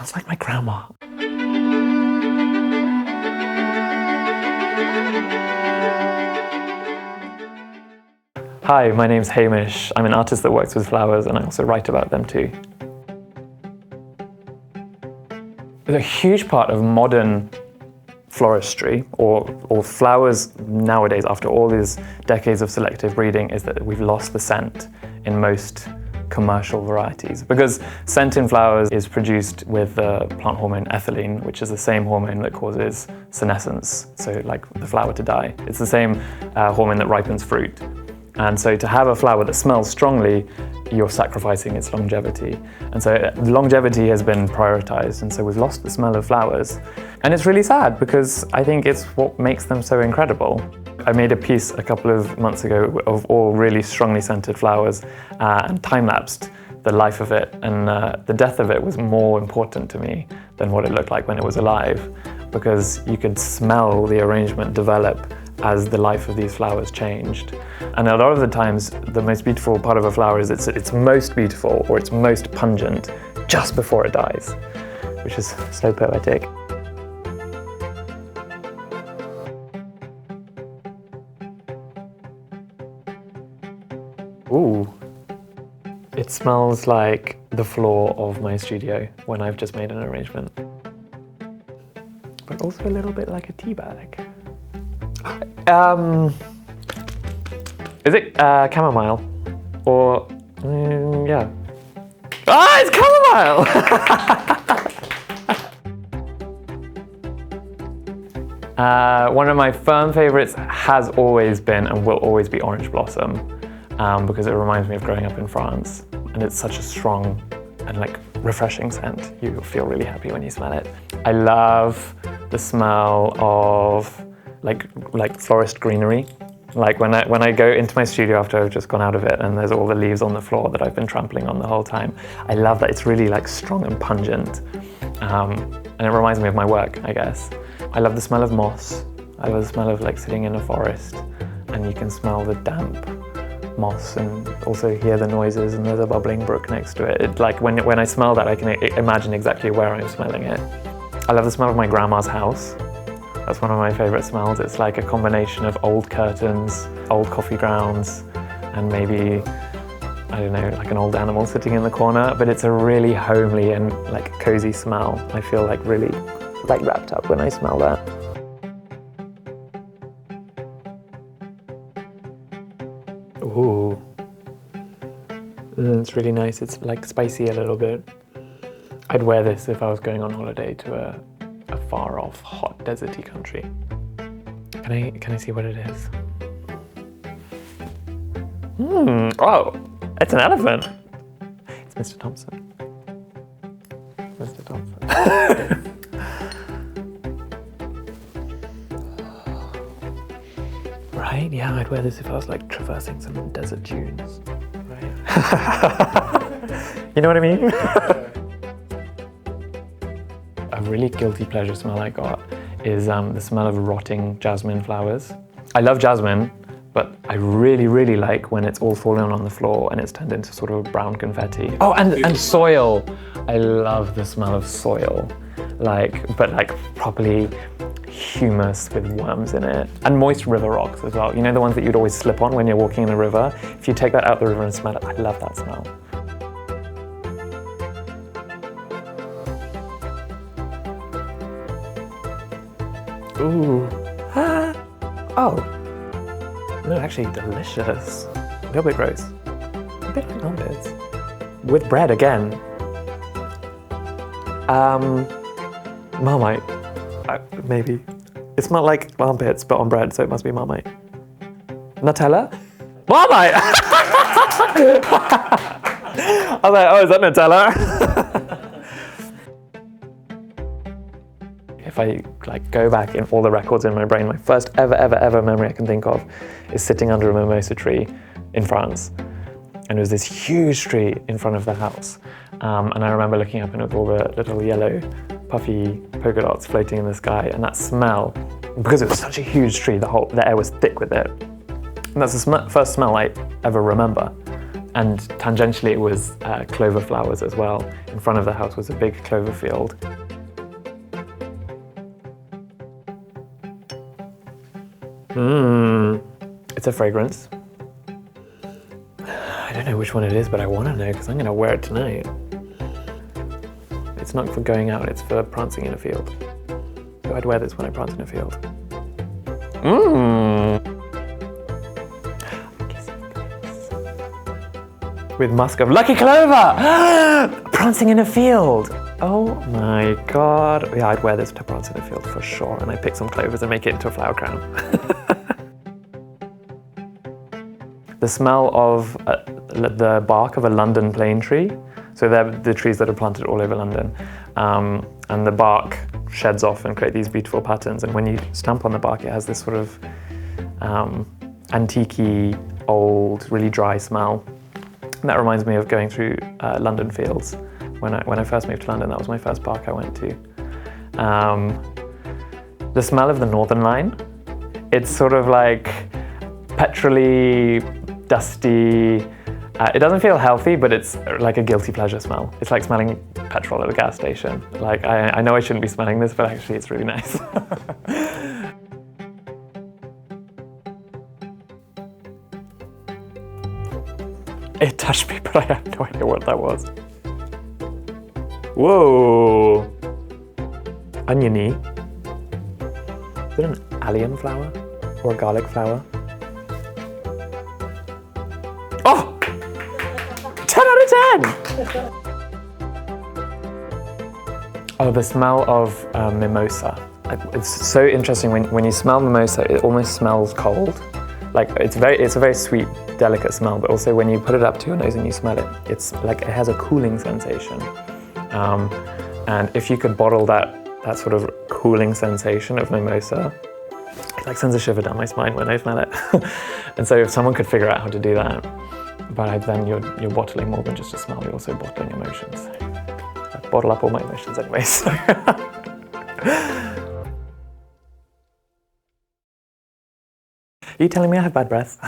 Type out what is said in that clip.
smells like my grandma. Hi, my name's Hamish. I'm an artist that works with flowers and I also write about them too. A huge part of modern floristry or flowers nowadays, after all these decades of selective breeding, is that we've lost the scent in most commercial varieties, because scent in flowers is produced with the plant hormone ethylene, which is the same hormone that causes senescence, so like the flower to die. It's the same hormone that ripens fruit. And so to have a flower that smells strongly, you're sacrificing its longevity. And so longevity has been prioritized, and so we've lost the smell of flowers. And it's really sad, because I think it's what makes them so incredible. I made a piece a couple of months ago of all really strongly scented flowers and time-lapsed the life of it, and the death of it was more important to me than what it looked like when it was alive, because you could smell the arrangement develop as the life of these flowers changed. And a lot of the times, the most beautiful part of a flower is it's most beautiful or it's most pungent just before it dies, which is so poetic. Ooh, it smells like the floor of my studio when I've just made an arrangement. But also a little bit like a tea bag. Is it chamomile? Or, yeah. Ah, it's chamomile! One of my firm favorites has always been and will always be orange blossom, because it reminds me of growing up in France, and it's such a strong and like refreshing scent. You feel really happy when you smell it. I love the smell of like florist greenery. Like when I go into my studio after I've just gone out of it and there's all the leaves on the floor that I've been trampling on the whole time. I love that. It's really like strong and pungent, and it reminds me of my work, I guess. I love the smell of moss. I love the smell of like sitting in a forest and you can smell the damp moss and also hear the noises, and there's a bubbling brook next to it. It like when I smell that, I can imagine exactly where I'm smelling it. I love the smell of my grandma's house. That's one of my favorite smells. It's like a combination of old curtains, old coffee grounds, and maybe, I don't know, like an old animal sitting in the corner, but it's a really homely and like cozy smell. I feel like really like wrapped up when I smell that. Ooh, it's really nice. It's like spicy a little bit. I'd wear this if I was going on holiday to a far off, hot, deserty country. Can I see what it is? Oh, it's an elephant. It's Mr. Thompson. Mr. Thompson. Right, yeah, I'd wear this if I was like traversing some desert dunes. Right. You know what I mean? A really guilty pleasure smell I got is the smell of rotting jasmine flowers. I love jasmine, but I really, really like when it's all fallen on the floor and it's turned into sort of brown confetti. Oh, and soil. I love the smell of soil, but properly humus with worms in it. And moist river rocks as well. You know, the ones that you'd always slip on when you're walking in the river? If you take that out the river and smell it, I love that smell. Ooh. Ah. Oh. No, actually delicious. A little bit gross. A bit like armpits. With bread again. Marmite. Maybe. It smelled like armpits, but on bread, so it must be Marmite. Nutella? Marmite! I was like, oh, is that Nutella? If I go back in all the records in my brain, my first ever memory I can think of is sitting under a mimosa tree in France. And it was this huge tree in front of the house. And I remember looking up and it was all the little yellow puffy polka dots floating in the sky, and that smell, because it was such a huge tree, the air was thick with it. And that's the first smell I ever remember. And tangentially it was clover flowers as well. In front of the house was a big clover field. It's a fragrance. I don't know which one it is, but I want to know because I'm going to wear it tonight. It's not for going out, it's for prancing in a field. So I'd wear this when I prance in a field. With musk of lucky clover! Prancing in a field! Oh my god. Yeah, I'd wear this to prance in a field for sure. And I'd pick some clovers and make it into a flower crown. The smell of the bark of a London plane tree. So they're the trees that are planted all over London. And the bark sheds off and create these beautiful patterns. And when you stamp on the bark, it has this sort of antique-y, old, really dry smell. And that reminds me of going through London fields. When I first moved to London, that was my first park I went to. The smell of the Northern Line, it's sort of like petrol-y, dusty. It doesn't feel healthy, but it's like a guilty pleasure smell. It's like smelling petrol at a gas station. Like, I know I shouldn't be smelling this, but actually it's really nice. It touched me, but I have no idea what that was. Whoa! Oniony. Is it an allium flower or a garlic flower? Oh! 10 out of 10! Oh, the smell of mimosa. It's so interesting when you smell mimosa, it almost smells cold. Like it's a very sweet, delicate smell, but also when you put it up to your nose and you smell it, it's like it has a cooling sensation. And if you could bottle that sort of cooling sensation of mimosa, it like sends a shiver down my spine when I smell it. And so if someone could figure out how to do that, but then you're bottling more than just a smell, you're also bottling emotions. I bottle up all my emotions anyway, so. Are you telling me I have bad breath?